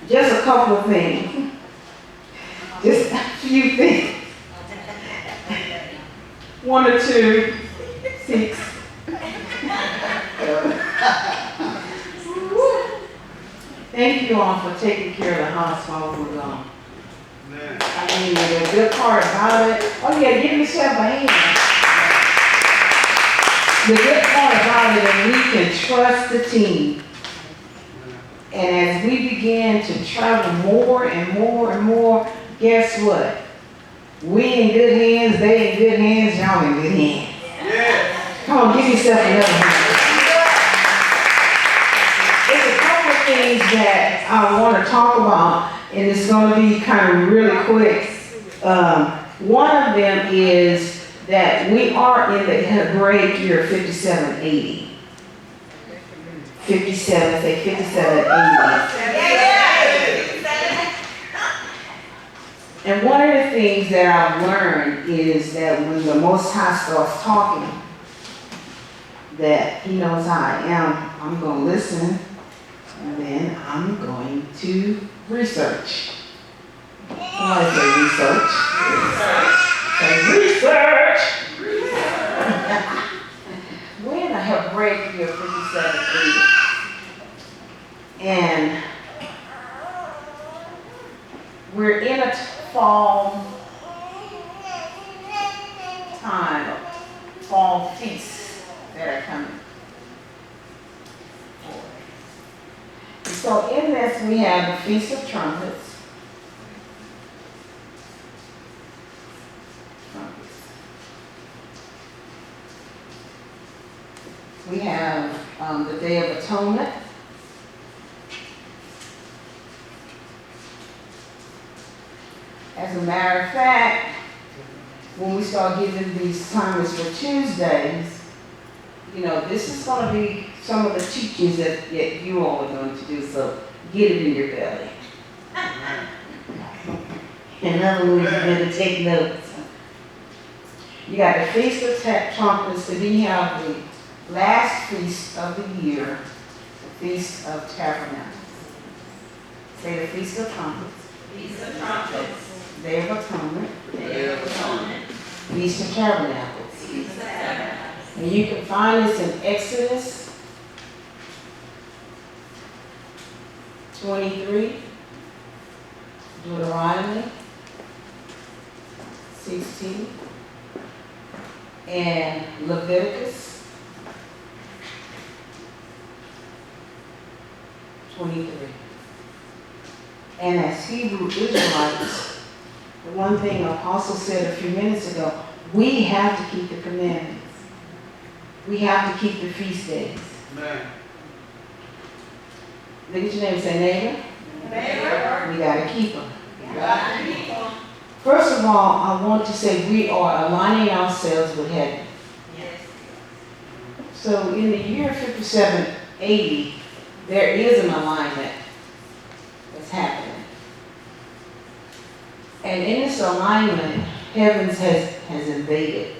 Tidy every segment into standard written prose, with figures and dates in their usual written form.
Just a couple of things. Just a few things. 1 or 2, 6. Thank you all for taking care of the house while we were gone. I mean, the good part about it, oh yeah, give yourself a hand. The good part about it is we can trust the team. And as we begin to travel more and more and more, guess what? We in good hands, they in good hands, y'all in good hands. Yeah. Come on, give yourself another hand. There's a couple of things that I want to talk about, and it's going to be kind of really quick. One of them is that we are in the Hebraic year 5780. 5780. And one of the things that I've learned is that when the Most High starts talking, that He knows how I am, I'm going to listen, and then I'm going to research. Somebody say research. Say research. We're in a Hebraic year 5780. And we're in a fall time, fall feasts that are coming. And so in this we have the Feast of Trumpets. We have the Day of Atonement. As a matter of fact, when we start giving these timers for Tuesdays, you know, this is going to be some of the teachings that you all are going to do, so get it in your belly. In other words, you're going to take notes. You got the Feast of Trumpets, and then you have the last feast of the year, the Feast of Tabernacles. Say the Feast of Trumpets. Feast of Trumpets. Day of Atonement. Day of Atonement. Feast of Tabernacles. Feast of Tabernacles. And you can find this in Exodus 23, Deuteronomy 16, and Leviticus 23. And as Hebrew Israelites, the one thing Apostle said a few minutes ago, we have to keep the commandments. We have to keep the feast days. Amen. Look at your neighbor and say, neighbor. Neighbor. We got to keep them. God. First of all, I want to say we are aligning ourselves with heaven. Yes. So in the year 5780, there is an alignment that's happening. And in this alignment, heavens has invaded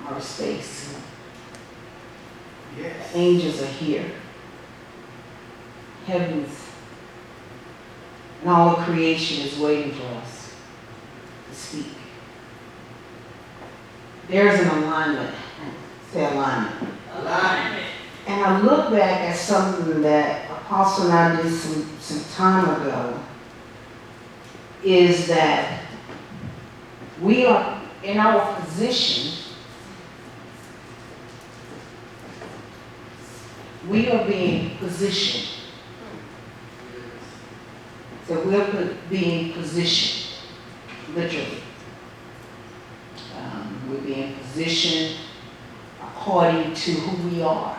our space. Yes. Angels are here. Heavens and all of creation is waiting for us to speak. There's an alignment. Say alignment. Alignment. And I look back at something that Apostle and I did some time ago, is that we are in our position, we are being positioned. So we're being positioned, literally. We're being positioned according to who we are.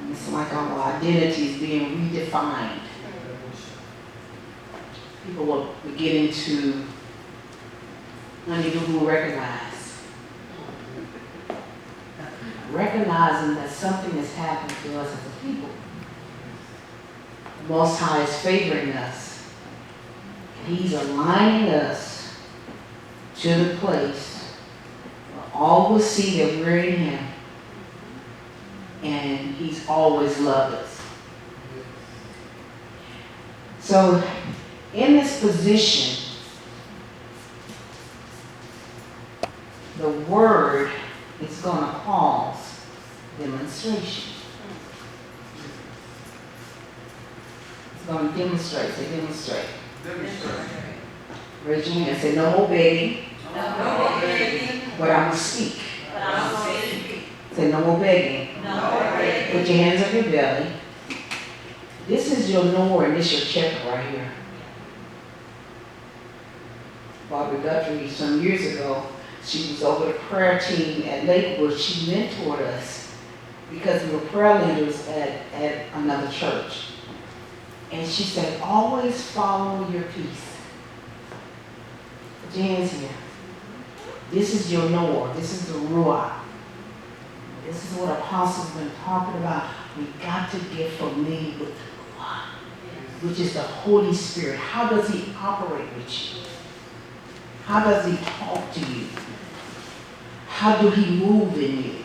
It's like our identity is being redefined. People are beginning to recognizing that something has happened to us as a people. The Most High is favoring us. And He's aligning us to the place where all will see that we're in Him. And He's always loved us. So in this position, the word is going to cause demonstration. It's going to demonstrate. Say demonstrate. Raise your hand and say no more begging, No begging, but I'm going to speak. but I'm going to speak. Say no more begging. No more begging. Put your hands on your belly. This is your Lord and this your checker right here. Barbara Guthrie, some years ago, she was over the prayer team at Lakewood. She mentored us because we were prayer leaders at another church. And she said, always follow your peace. Put your hands here. This is your Lord. This is the Ruach. This is what Apostle's been talking about. We got to get familiar with the Ruach, which is the Holy Spirit. How does he operate with you? How does he talk to you? How do he move in you?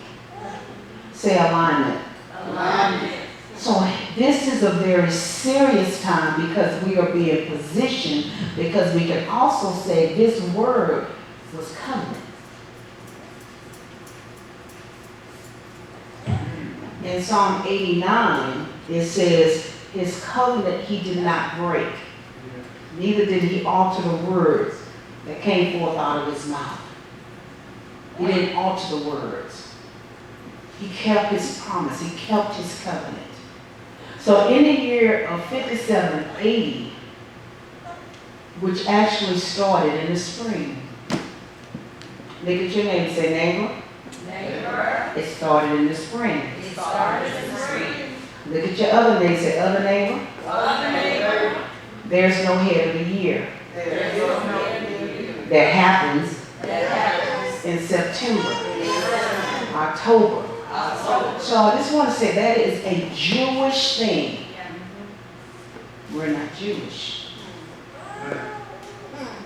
Say alignment. Alignment. So this is a very serious time because we are being positioned, because we can also say this word was covenant. In Psalm 89, it says, his covenant he did not break, neither did he alter the words that came forth out of his mouth. He didn't alter the words. He kept his promise. He kept his covenant. So in the year of 5780, which actually started in the spring, look at your neighbor, say neighbor. Neighbor. It started in the spring. It started in the spring. Look at your other neighbor, say other neighbor. Other neighbor. There's no head of the year. There is no head. That happens That happens in September, in September. October. October. So I just want to say that is a Jewish thing. We're not Jewish.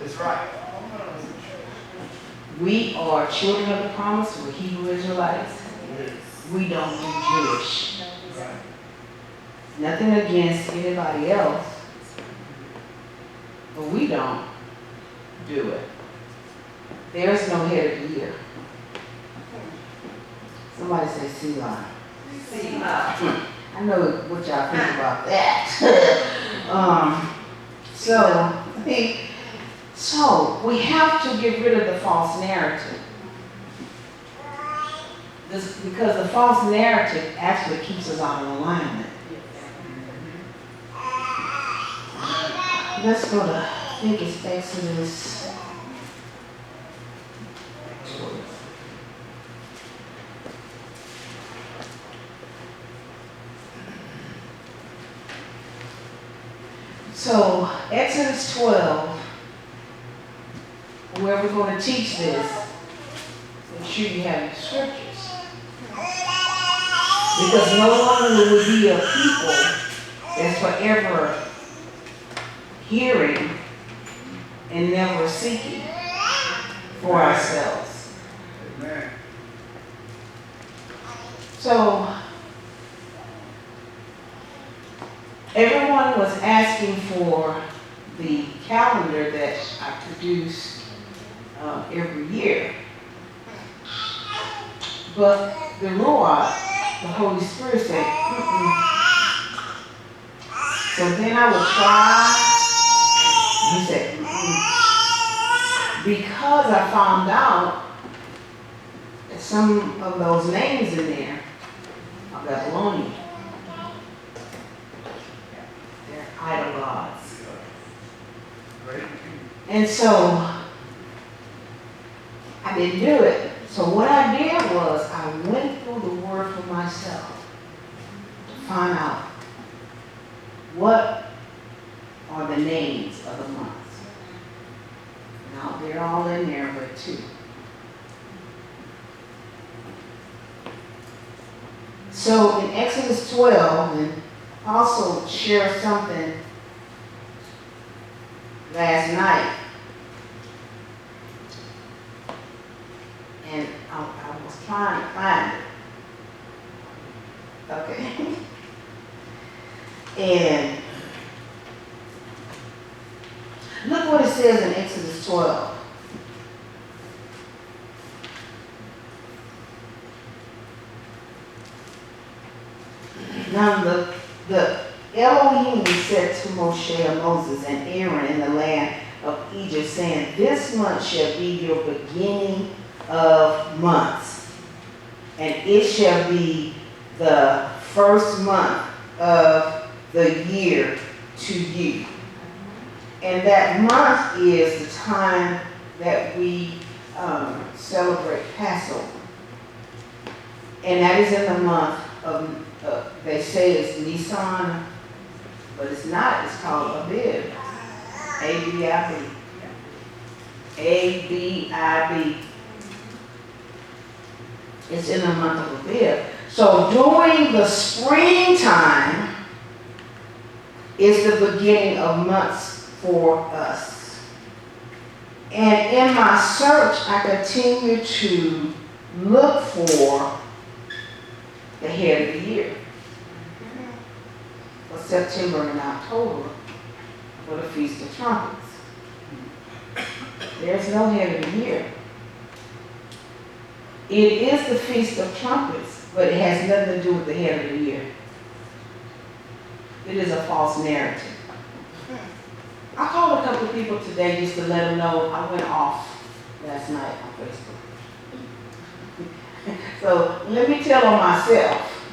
That's right. We are children of the promise. We're Hebrew Israelites. We don't do Jewish. Nothing against anybody else, but we don't do it. There's no head of the year. Somebody say Selah. Selah. I know what y'all think about that. So we have to get rid of the false narrative. Because the false narrative actually keeps us out of alignment. Let's go to, I think it's Exodus. So, Exodus 12, where we're going to teach this, make sure you have the scriptures. Because no longer will we be a people that's forever hearing and never seeking for ourselves. Amen. So, everyone was asking for the calendar that I produce every year. But the Ruach, the Holy Spirit said, mm-mm. So then I would try. He said, mm-mm. Because I found out that some of those names in there are Babylonian. They're idol gods. Great. And so I didn't do it. So what I did was I went through the word for myself to find out what are the names of the months. Now they're all in there but two. So in Exodus 12, and also share something last night. And I was trying to find it. Okay. And says in Exodus 12. Now the Elohim said to Moshe, Moses, and Aaron in the land of Egypt, saying, this month shall be your beginning of months, and it shall be the first month of the year to you. And that month is the time that we celebrate Passover. And that is in the month of, they say it's Nisan, but it's not. It's called Abib. A-B-I-B. A-B-I-B. It's in the month of Abib. So during the springtime is the beginning of months for us. And in my search, I continue to look for the head of the year for September and October for the Feast of Trumpets. There's no head of the year. It is the Feast of Trumpets, but it has nothing to do with the head of the year. It is a false narrative. I called a couple of people today just to let them know I went off last night on Facebook. So let me tell on myself.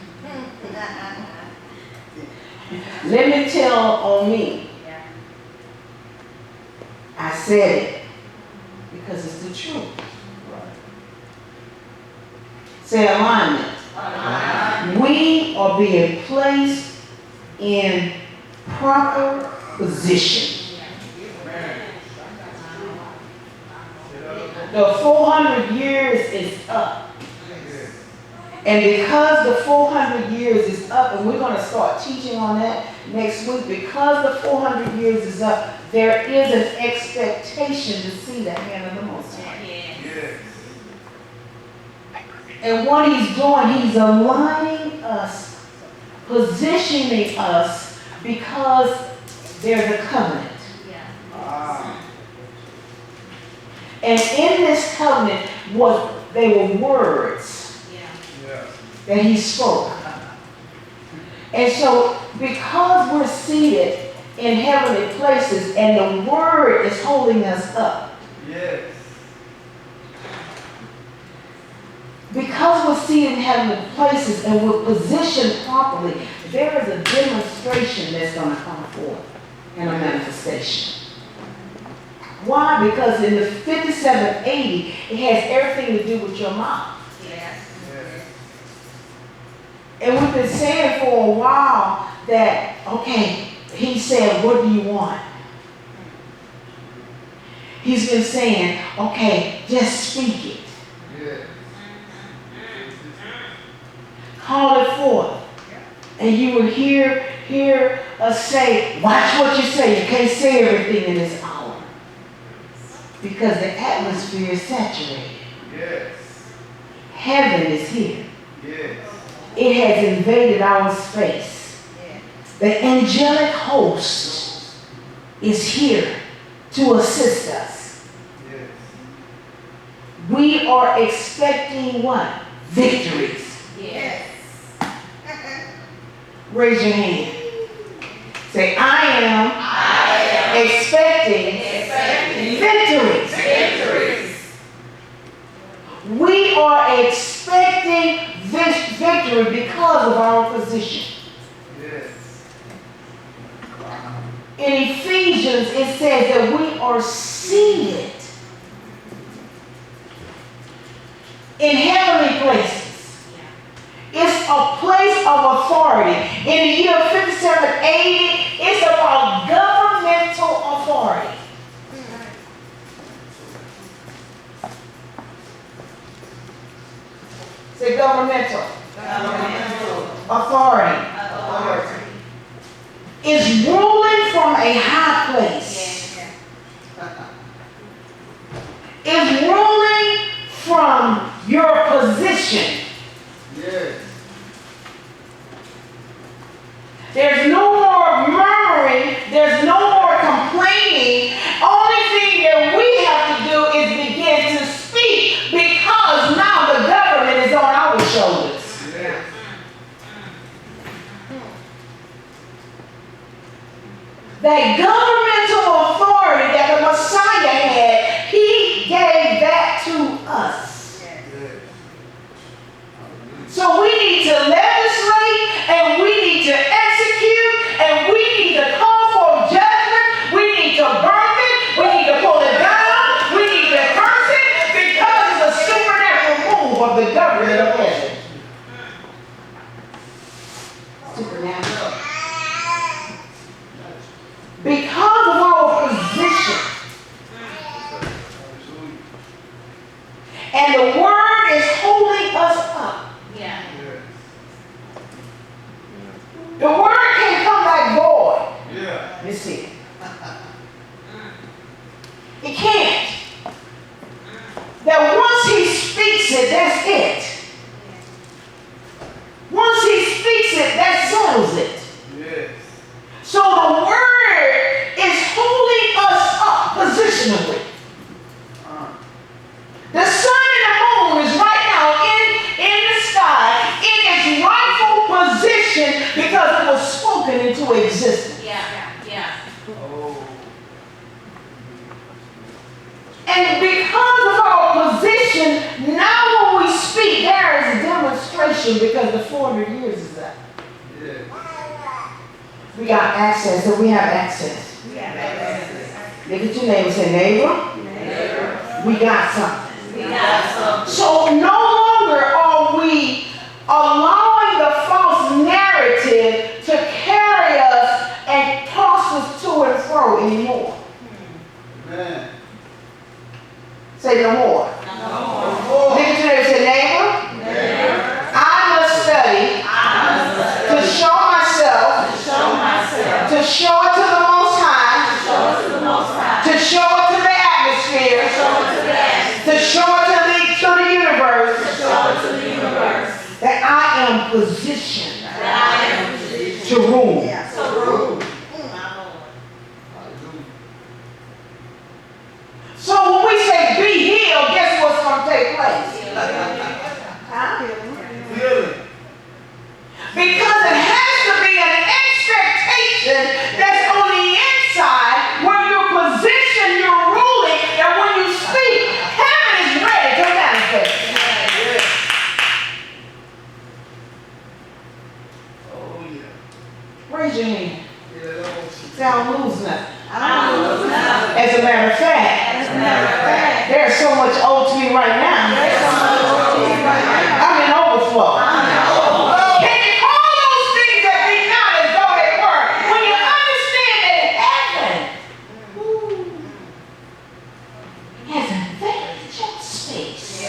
Let me tell on me. I said it because it's the truth. Say alignment. We are being placed in proper position. The 400 years is up. And because the 400 years is up, and we're going to start teaching on that next week, because the 400 years is up, there is an expectation to see the hand of the Most High. Yes. And what he's doing, he's aligning us, positioning us, because there's a covenant. Ah. And in this covenant, they were words that he spoke. And so, because we're seated in heavenly places and the word is holding us up, Yes. because we're seated in heavenly places and we're positioned properly, there is a demonstration that's going to come forth and a manifestation. Why? Because in the 5780, it has everything to do with your mouth. And we've been saying for a while that, okay, he said, what do you want? He's been saying, okay, just speak it. Yes. Call it forth. And you will hear us say, watch what you say. You can't say everything in this hour. Because the atmosphere is saturated. Yes. Heaven is here. Yes. It has invaded our space. The angelic host is here to assist us. Yes. We are expecting what? Victories. Yes. Raise your hand. Say, I am expecting victories. We are expecting this victory because of our position. Yes. In Ephesians, it says that we are seated in heavenly places. It's a place of authority. In the year 5780, it's about governmental authority. Say governmental. Authority. Is ruling from a high place. Is ruling from your position. Yes. There's no more murmuring. There's no more complaining. Only thing that governmental authority that the Messiah had, he gave that to us. Yes. So we need to legislate, and we need to execute, and we need to call for judgment. We need to birth it. We need to pull it down. We need to curse it, because it's a supernatural move of the government of heaven. Supernatural. Because of our position. And the word is holding us up. Yeah. Yes. The word can't come back void. Yeah. You see. It can't. That once he speaks it, that's it. Once he speaks it, that settles it. Yes. So the word is holding us up positionally. The sun and the moon is right now in the sky in its rightful position because it was spoken into existence. Yeah. Oh. And because of our position, now when we speak, there is a demonstration because the 400 years is up. Yes. We got access, so we have access. Look at your neighbor, say, neighbor, we got something. So no longer are we allowing the false narrative to carry us and toss us to and fro anymore. Amen. Say no more. Look at your neighbor, say, neighbor, I must study to show myself, to show it to the Most High, to show it to the atmosphere, to show it to the universe, that I am positioned to rule. Hallelujah. So when we say be healed, guess what's going to take place? Huh? Healing. Because it has to be an expectation that's on the inside where you're positioned, you're ruling, that when you speak, heaven is ready to manifest. Yes. Oh, yeah. Raise your hand. Yeah. Say, I don't lose nothing. As a matter of fact, there's so much owed to me right now. I'm in overflow. Can you call those things that be not as though they were? When you understand that heaven has invaded your space.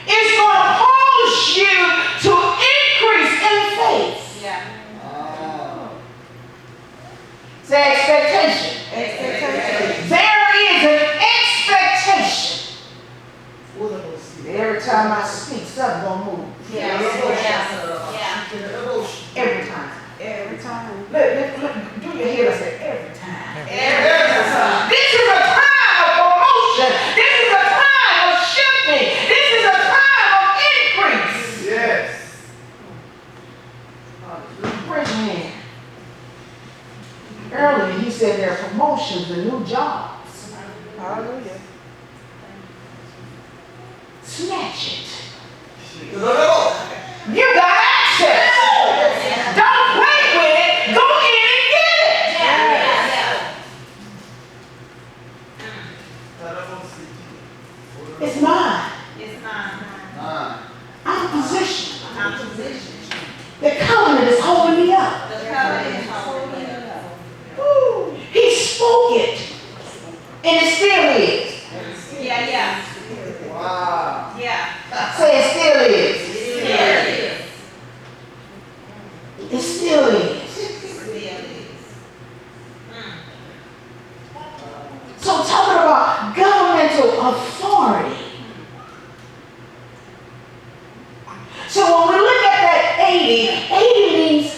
It's going to cause you to increase in faith. Say expectation. There is an expectation. Every time I speak, something's going to move. Every time. Look, do your head and say every time. This is a time of promotion. This is a time of shifting. This is a time of increase. Yes. Raise your hand. Earlier, he said there are promotions and new jobs. Hallelujah. Snatch it. You got access. Don't play with it. Go in and get it. It's mine. I'm positioned. The covenant is holding me up. Woo. He spoke it. And it still is. Wow. Say it still is. It still is. So talking about governmental authority. So when we look at that 80 means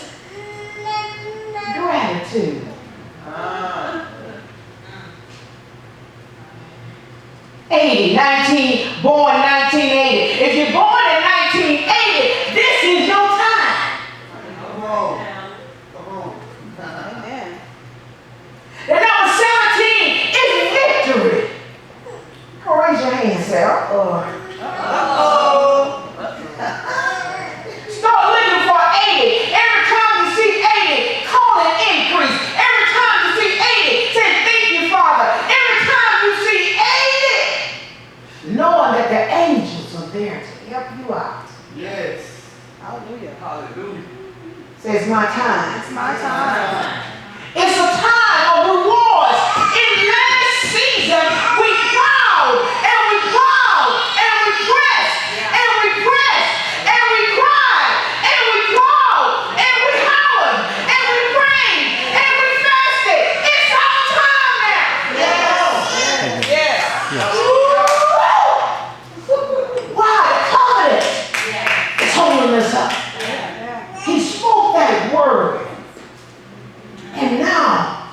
gratitude. Ah. 19, born 1980. If you're born in 1980, this is your time. Come on. Hallelujah. Say, it's my time. It's my time. It's a time of rewards. In last season, we plowed and we plowed and we pressed and we pressed and we cried and we clawed and we hollered and we prayed and we fasted. It's our time now. Yes. Why? The covenant is holding us up. He spoke that word. And now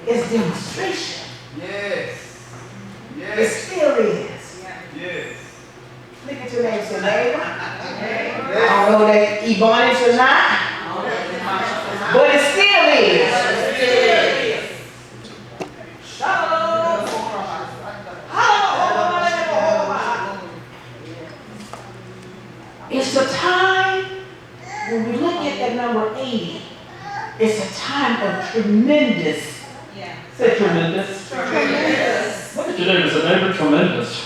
it's demonstration. Yes. It Yes. still is. Yes. Look at your name, say neighbor. I don't know that Ebonics or not, but it still is. It's a time when we look at that number 80. It's a time of tremendous. Say tremendous. Tremendous. Look at your neighbor, say neighbor, tremendous.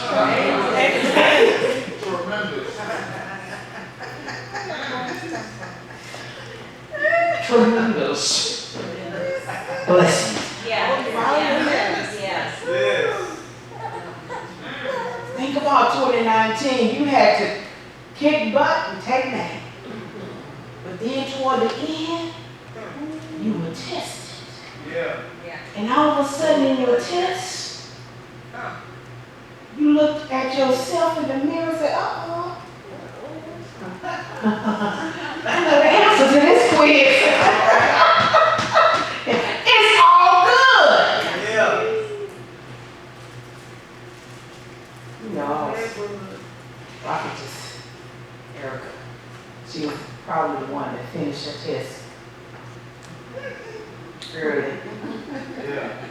Tremendous. Blessings. Yes. Yes. Think about 2019. You had to kick butt and take name. But then toward the end, you were tested. Yeah. And all of a sudden in your test, you looked at yourself in the mirror and said, uh-oh. I know the answer to this quiz. It's all good. Yeah. You know, prophetess Erica, she was probably the one that finished her test early. Yeah.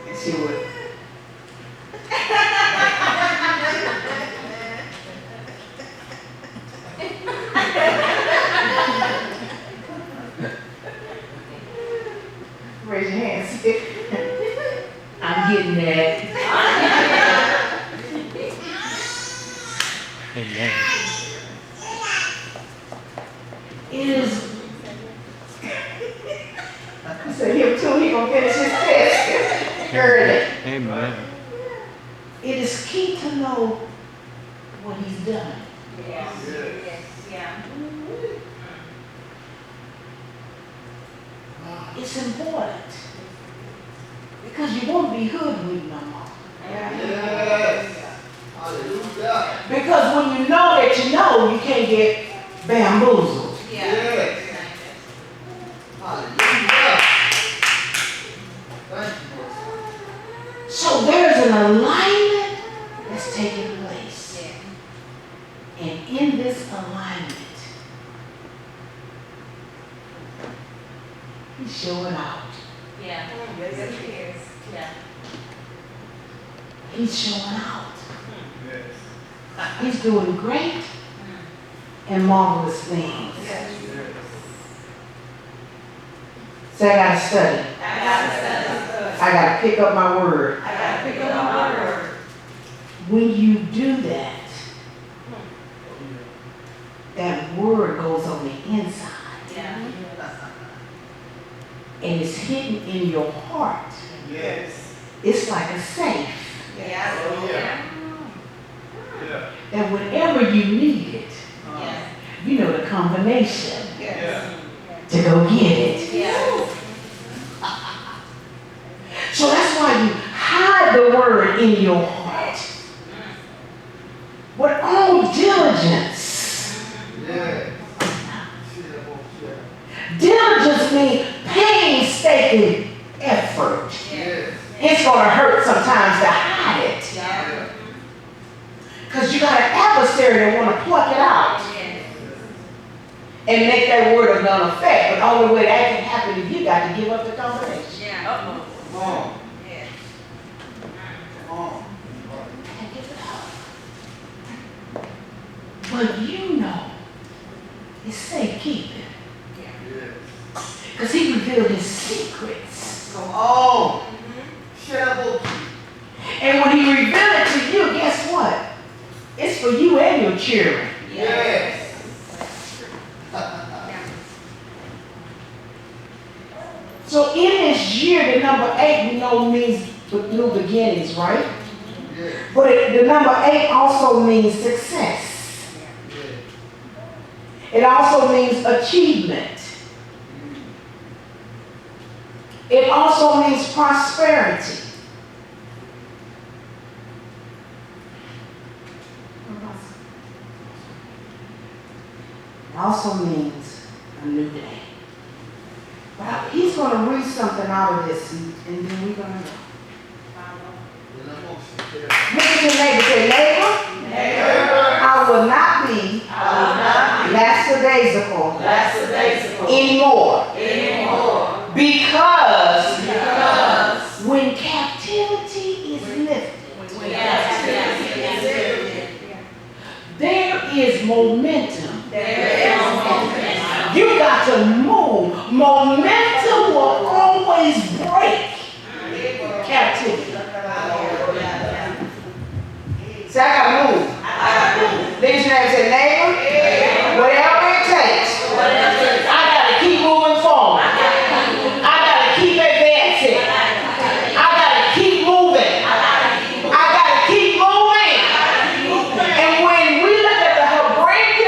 And she would. Raise your hands. I'm getting that. Amen. It is. I said him too, he gonna finish his test early. Amen. It is key to know what he's done. It's important because you won't be hoodwinked no more. Yes. Hallelujah. Because when you know that you can't get bamboozled. Yes. Hallelujah. Thank you. So there's an alignment that's taking place. And in this alignment, he's showing out. He's showing out. Yes. He's doing great and marvelous things. Yes. Say, I gotta study. I gotta pick up my word. When you do that, that word goes on the inside. And it's hidden in your heart. Yes. It's like a safe. Yeah. That whenever you need it, you know the combination Yeah. to go get it. So that's why you hide the word in your heart. With all diligence. Yeah. Diligence means painstaking effort. Yes. It's going to hurt sometimes to hide it. Yeah. Because you got an adversary that want to pluck it out and make that word of none effect. But the only way that can happen is you got to give up the combination. Come on. Come on. And give it up. But you know, it's safekeeping. Yes. Because he revealed his secrets. Come on. Shareable. And when he revealed it to you, guess what? It's for you and your children. number 8 we know means new beginnings, right? Yes. But the number 8 also means success. Yes. It also means achievement. It also means prosperity. It also means a new day. Well, he's going to read something out of this, and then we're going to go. Look at your neighbor. Say, neighbor, I will not be lackadaisical anymore. Because when captivity is lifted, there is momentum. You got to move. Momentum will always break captivity. Say, I gotta move. Look at your neighbor and say, neighbor, whatever it takes, I gotta keep moving forward. I gotta keep advancing. I gotta keep moving. I gotta keep moving. And when we look at the Hebraic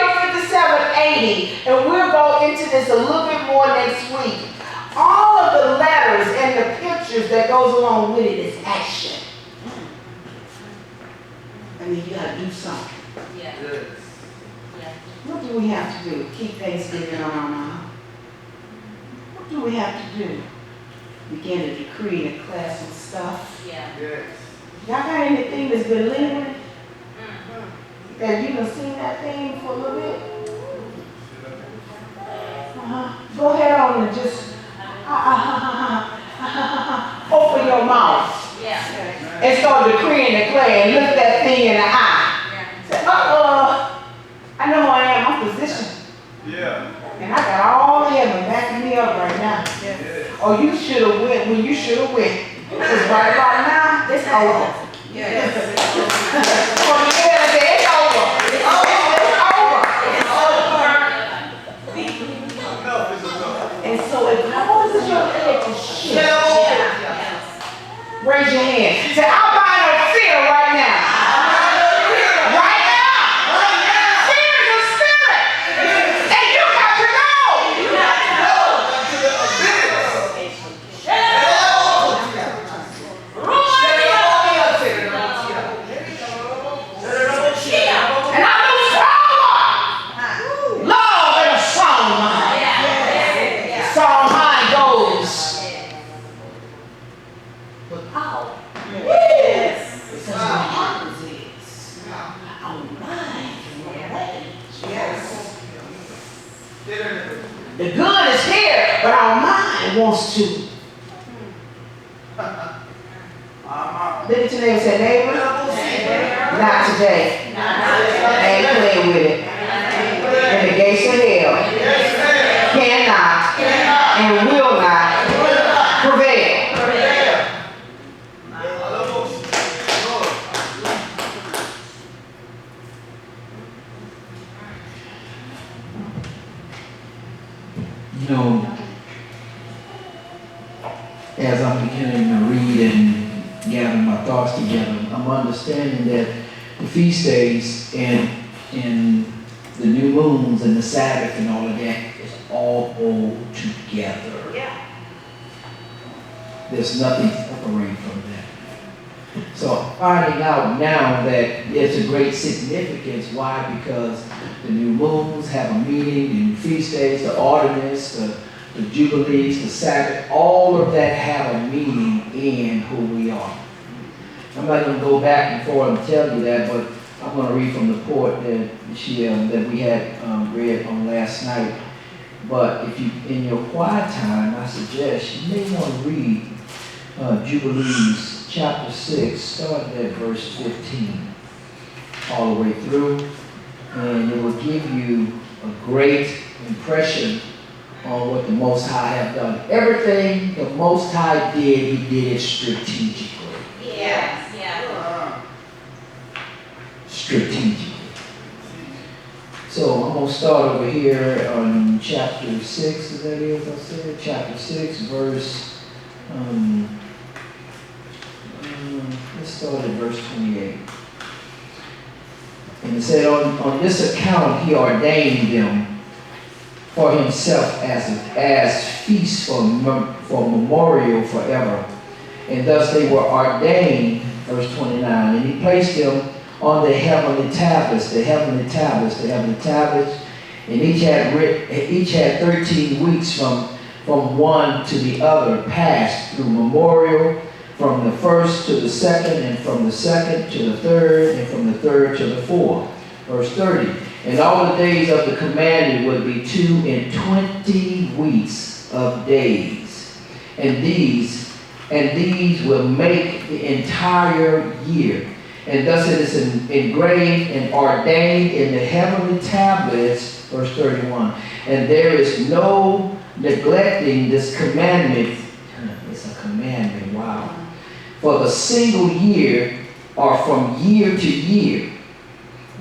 5780, and we'll go into this a little bit more next week, all of the letters and the pictures that goes along with it is action. I mean, you gotta do something. Yes. What do we have to do? Keep Thanksgiving on our mind. What do we have to do? Begin to decree and declare some stuff. Yes. Y'all got anything that's been lingering? That you done seen that thing for a little bit? Go ahead on and just open your mouth and start decreeing and declaring. Look that thing in the eye. Say, I know who I am. I'm positioned. Yeah. And I got all heaven backing me up right now. Oh, you should have went when you should have went. Because right about now, it's over. It's over. It's over. And so it causes your head to shift. Raise your hand. Say, I bind up fear right now. Right now. Fear is a spirit. And you got to go. And I lose power. Love and a strong mind. Strong mind goes with power. Because what happens is our mind can rage. The good is here, but our mind wants to. Look at your neighbor and say, neighbor, not today. I ain't playing with it. And the gates of hell cannot and will not prevail. You know, as I'm beginning to read and gather my thoughts together, I'm understanding that the feast days and the new moons and the Sabbath and all of that is all together. There's nothing separated from that. So I'm finding out now that there's a great significance. Why? Because the new moons have a meaning, the new feast days, the ordinance, the jubilees, the Sabbath, all of that have a meaning in who we are. I'm not going to go back and forth and tell you that, but I'm going to read from the report that we had read on last night. But if you, in your quiet time, I suggest you may want to read Jubilees chapter 6, starting at verse 15, all the way through, and it will give you a great impression on what the Most High have done. Everything the Most High did, He did it strategically. Strategically. So I'm going to start over here on chapter 6, is that it? I said chapter 6, verse start at verse 28. And it said, on this account he ordained them for himself as feasts for memorial forever. And thus they were ordained, verse 29, and he placed them on the heavenly tablets, and each had 13 weeks from one to the other, passed through memorial, from the first to the second, and from the second to the third, and from the third to the fourth. Verse 30. And all the days of the commandment would be 2 weeks of days. And these will make the entire year. And thus it is engraved and ordained in the heavenly tablets, verse 31. And there is no neglecting this commandment. It's a commandment, wow. For the single year or from year to year.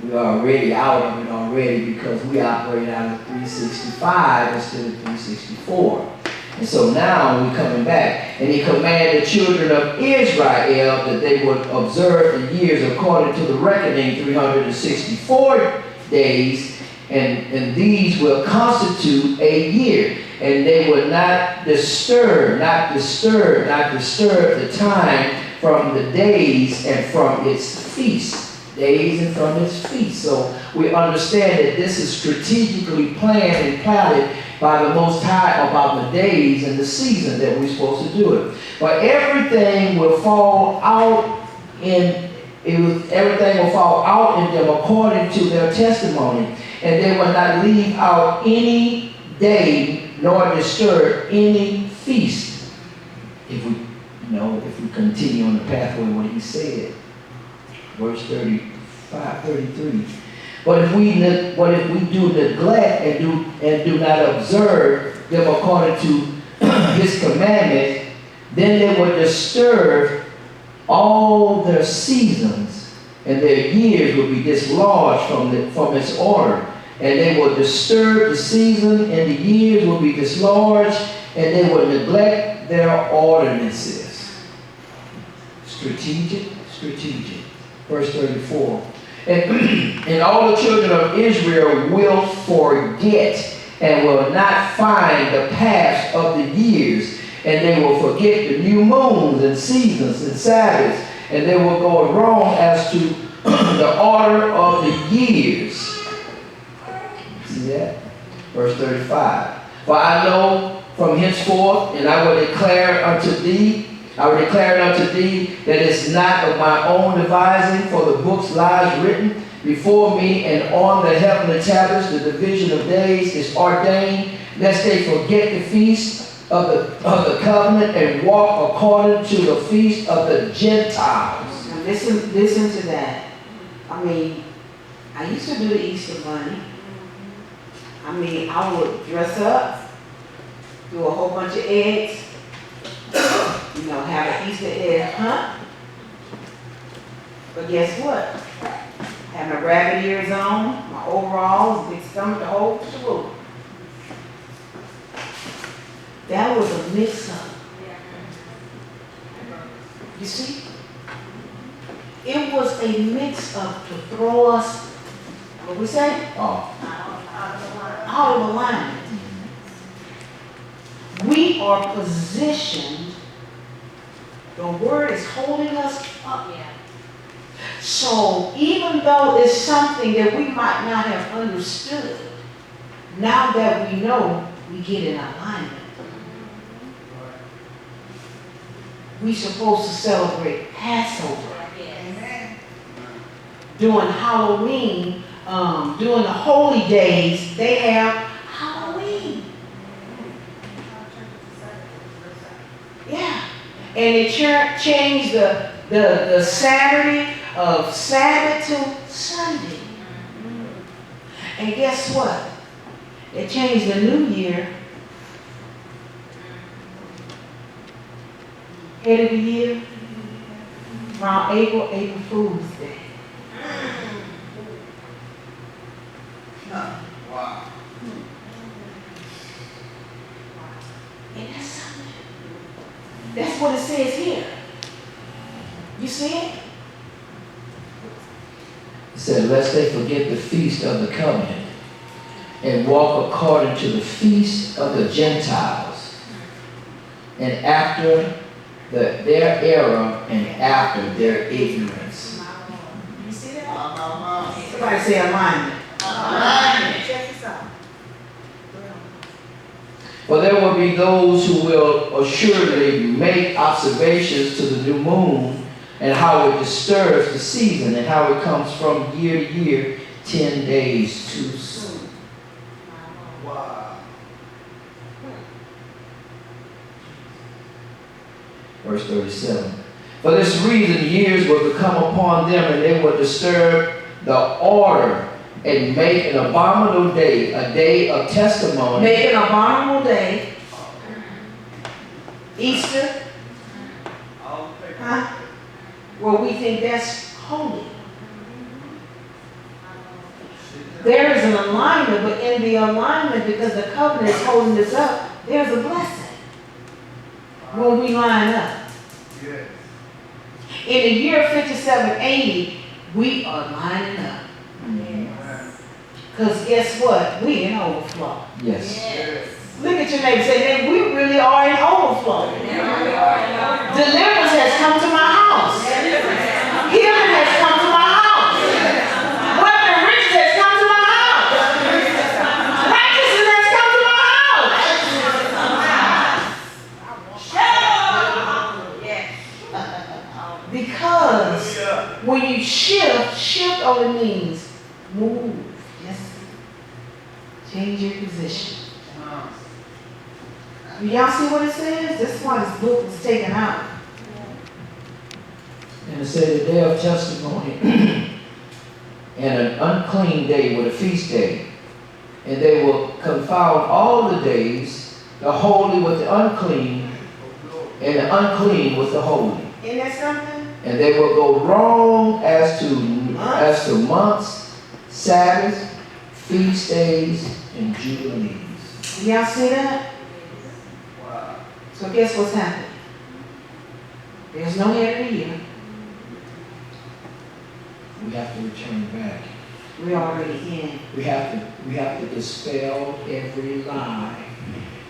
We are already out of it already because we operate out of 365 instead of 364. And so now we're coming back. And he commanded the children of Israel that they would observe the years according to the reckoning, 364 days. And these will constitute a year. And they will not disturb the time from the days and from its feasts. So we understand that this is strategically planned and plotted by the Most High about the days and the season that we're supposed to do it. But everything will fall out in them according to their testimony, and they will not leave out any day nor disturb any feast. If we continue on the pathway what he said. Verse 33. But if we do neglect and do not observe them according to his commandments, then they will disturb all their seasons, and their years will be dislodged from its order. And they will disturb the season, and the years will be dislodged, and they will neglect their ordinances. Strategic. Verse 34. And all the children of Israel will forget and will not find the past of the years, and they will forget the new moons and seasons and Sabbaths, and they will go wrong as to the order of the years. See that? Verse 35. For I know from henceforth, and I will declare unto thee that it's not of my own devising, for the books lies written before me, and on the heavenly tablets the division of days is ordained, lest they forget the feast of the covenant and walk according to the feast of the Gentiles. Now listen to that. I used to do the Easter bunny. I would dress up, do a whole bunch of eggs, have an Easter egg hunt. But guess what? Had my rabbit ears on, my overalls, big stomach, the whole swoop. That was a mix-up. You see? It was a mix-up to throw us, what we say? Out of alignment. We are positioned. The word is holding us up. So even though it's something that we might not have understood, now that we know, we get in alignment. We're supposed to celebrate Passover. During Halloween, during the holy days, they have Halloween. Yeah. And it changed the Saturday of Sabbath to Sunday. And guess what? They changed the New Year. Head of the year, around April Fool's Day. Wow. And that's something. That's what it says here. You see it? said, lest they forget the feast of the covenant and walk according to the feast of the Gentiles, and after their error and after their ignorance. You see that? Somebody say alignment. Check this out. For there will be those who will assuredly make observations to the new moon and how it disturbs the season and how it comes from year to year 10 days too soon. Wow. Verse 37. For this reason years will come upon them, and they will disturb the order and make an abominable day, a day of testimony. Make an abominable day. Easter. Huh? Well, we think that's holy. There is an alignment, but in the alignment, because the covenant is holding this up, there's a blessing when we line up. Yes. In the year 5780, we are lining up. Because guess what? We in overflow. Yes. Yes. Look at your neighbor and say, "Man, we really are in overflow. Deliverance has come to my house. Healing has come to my house. Wealth and riches has come to my house. Righteousness has come to my house." Because when you shift only means move. Yes. Change your position. Do y'all see what it says? This is why this book was taken out. And it said the day of testimony and an unclean day with a feast day. And they will confound all the days, the holy with the unclean, and the unclean with the holy. Isn't that something? And they will go wrong as to months, Sabbaths, feast days, and jubilees. Y'all see that? Wow. So guess what's happening? There's no head of the year. We have to return back. We're already in. We have to dispel every lie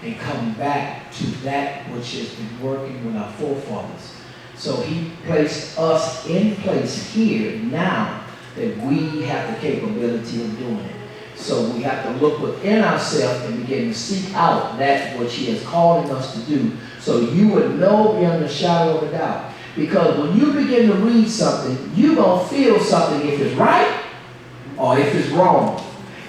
and come back to that which has been working with our forefathers. So he placed us in place here now that we have the capability of doing it. So we have to look within ourselves and begin to seek out that which he is calling us to do, so you would know beyond the shadow of a doubt. Because when you begin to read something, you're going to feel something if it's right or if it's wrong.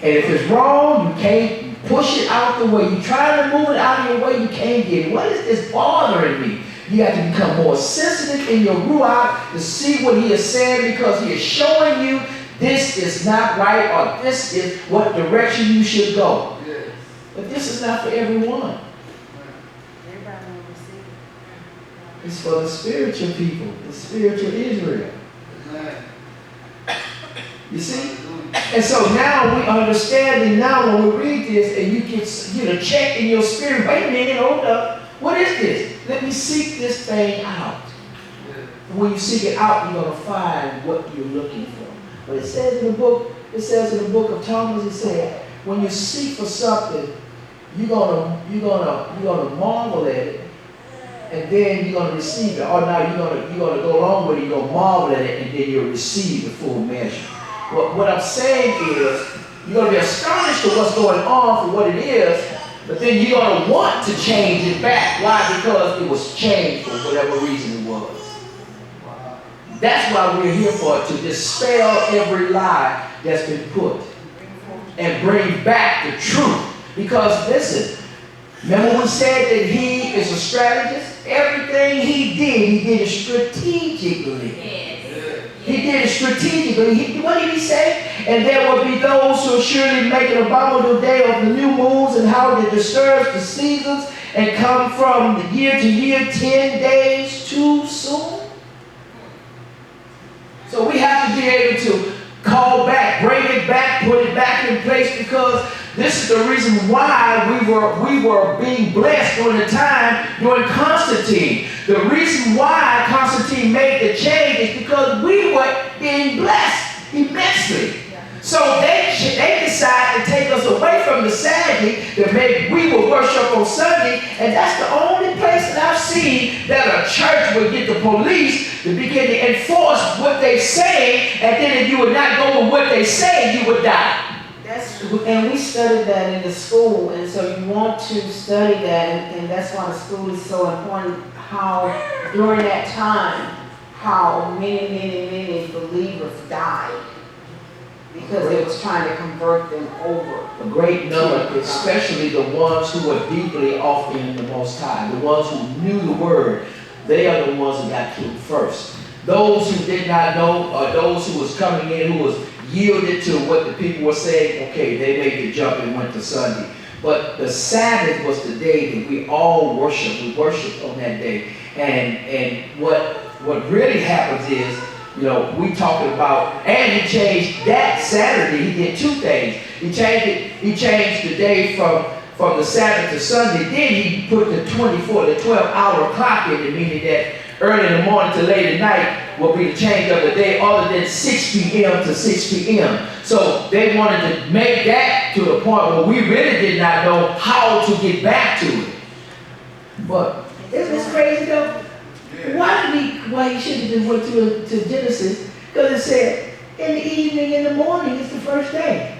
And if it's wrong, you can't push it out the way. You try to move it out of your way, you can't get it. What is this bothering me? You have to become more sensitive in your ruach to see what he is saying, because he is showing you this is not right, or this is what direction you should go. Yes. But this is not for everyone. Everybody will receive it. It's for the spiritual people, the spiritual Israel. Amen. You see? And so now we understand, now when we read this and you can check in your spirit, wait a minute, hold up. What is this? Let me seek this thing out. And when you seek it out, you're going to find what you're looking for. But it says in the book of Thomas, it said, when you seek for something, you're gonna marvel at it, and then you're gonna receive it. Or now you're gonna go along with it, you're gonna marvel at it, and then you'll receive the full measure. What I'm saying is, you're gonna be astonished at what's going on for what it is, but then you're gonna want to change it back. Why? Because it was changed for whatever reason it was. That's why we're here for, to dispel every lie that's been put and bring back the truth. Because listen, remember we said that he is a strategist? Everything he did it strategically. He did it strategically. What did he say? And there will be those who surely make an abominable day of the new moons, and how it disturbs the seasons and come from the year to year 10 days too soon. So we have to be able to call back, bring it back, put it back in place, because this is the reason why we were being blessed during Constantine. The reason why Constantine made the change is because we were being blessed. immensely. So they decide to take us away from the Saturday that maybe we will worship on Sunday, and that's the only place that I've seen that a church would get the police to begin to enforce what they say, and then if you would not go with what they say, you would die. That's, and we studied that in the school, and so you want to study that, and that's why the school is so important, how during that time, how many believers died because they was trying to convert them over. A great number, especially the ones who were deeply off in the Most High, the ones who knew the Word, they are the ones who got killed first. Those who did not know, or those who was coming in, who was yielded to what the people were saying, okay, they made the jump and went to Sunday. But the Sabbath was the day that we all worship. We worship on that day. And what really happens is, you know, we talking about, and he changed that Saturday. He did two things. He changed the day from the Sabbath to Sunday. Then he put the 12-hour clock in it, meaning that early in the morning to late at night will be the change of the day, other than 6 p.m. to 6 p.m. So they wanted to make that to the point where we really did not know how to get back to it. But isn't this crazy though? Why he should have just went to Genesis? Because it said, in the evening, in the morning is the first day.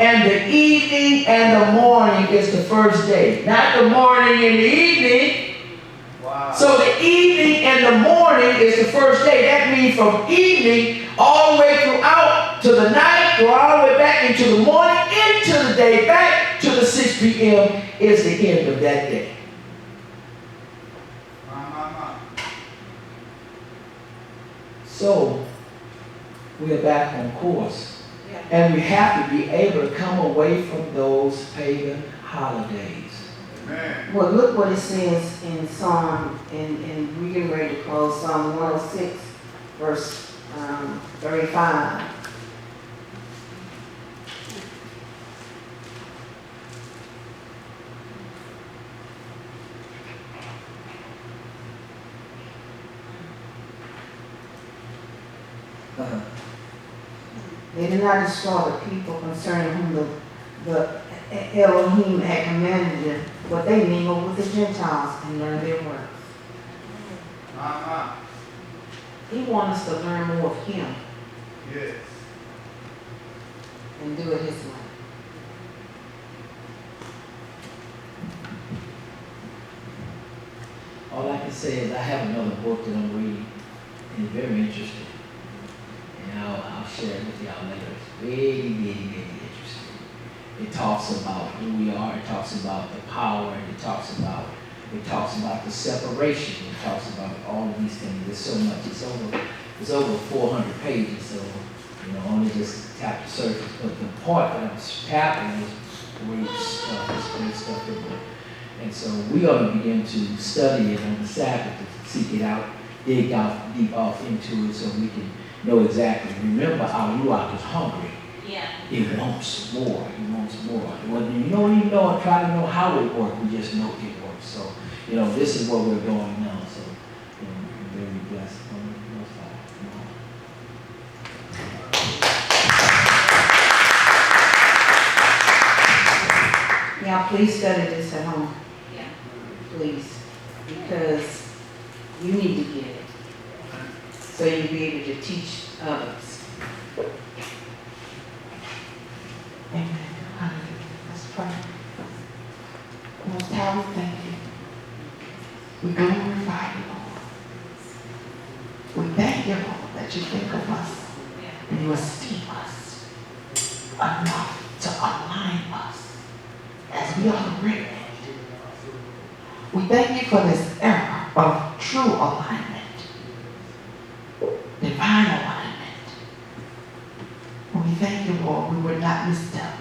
And the evening and the morning is the first day. Not the morning and the evening. Wow. So the evening and the morning is the first day. That means from evening all the way throughout to the night, or all the way back into the morning, into the day, back to the 6 p.m. is the end of that day. So, we are back on course. Yeah. And we have to be able to come away from those pagan holidays. Amen. Well, look what it says in Psalm, and we're getting ready to close, Psalm 106, verse 35. They did not destroy the people concerning whom the Elohim had commanded them, but they mingled with the Gentiles and learned their works. He wants us to learn more of Him Yes. and do it His way. All I can say is I have another book that I'm reading, and it's very interesting. And I'll share it with y'all later. It's very interesting. It talks about who we are. It talks about the power. And it talks about the separation. It talks about all of these things. There's so much. It's over 400 pages. So only just tap the surface. But the part that I was tapping was great stuff. It's great stuff in there. And so we ought to begin to study it on the Sabbath, to seek it out, dig out deep off into it, so we can know exactly. Remember, our Ruach is hungry. Yeah. It wants more. It wants more. Well, you don't even know or try to know how it works. We just know it works. So, this is where we're going now. So, we're very blessed. Y'all, please study this at home. Yeah. Please. Because you need to get it. So you'll be able to teach others. Amen. Hallelujah. Let's pray. Most High, we thank you. We glorify you, Lord. We thank you, Lord, that you think of us and you esteem us enough to align us as we are written. We thank you for this era of true alignment, divine alignment. We thank you, Lord, we would not misstep.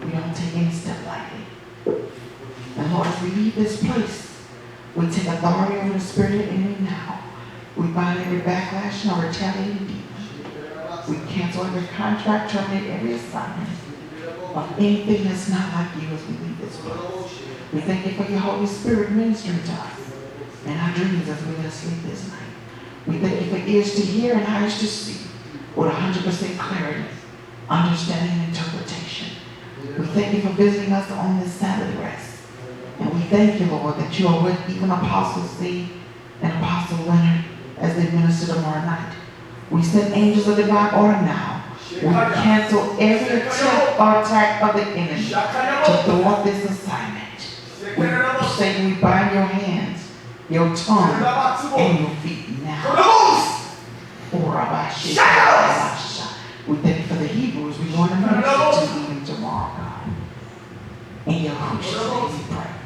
We don't take any step lightly. And Lord, as we leave this place, we take authority over the spirit of the enemy now. We bind every backlash and retaliating demon. We cancel every contract, terminate every assignment of anything that's not like you as we leave this place. We thank you for your Holy Spirit ministering to us and our dreams as we let sleep this night. We thank you for ears to hear and eyes to see with 100% clarity, understanding, and interpretation. We thank you for visiting us on this Sabbath rest. And we thank you, Lord, that you are with even Apostle C and Apostle Leonard as they minister tomorrow night. We send angels of divine order now. We cancel every attempt or attack of the enemy to thwart this assignment. Satan, we bind your hands, your tongue, and your feet now. We thank you for the Hebrews we want to minister to even tomorrow, God. In Yahushua's name we pray.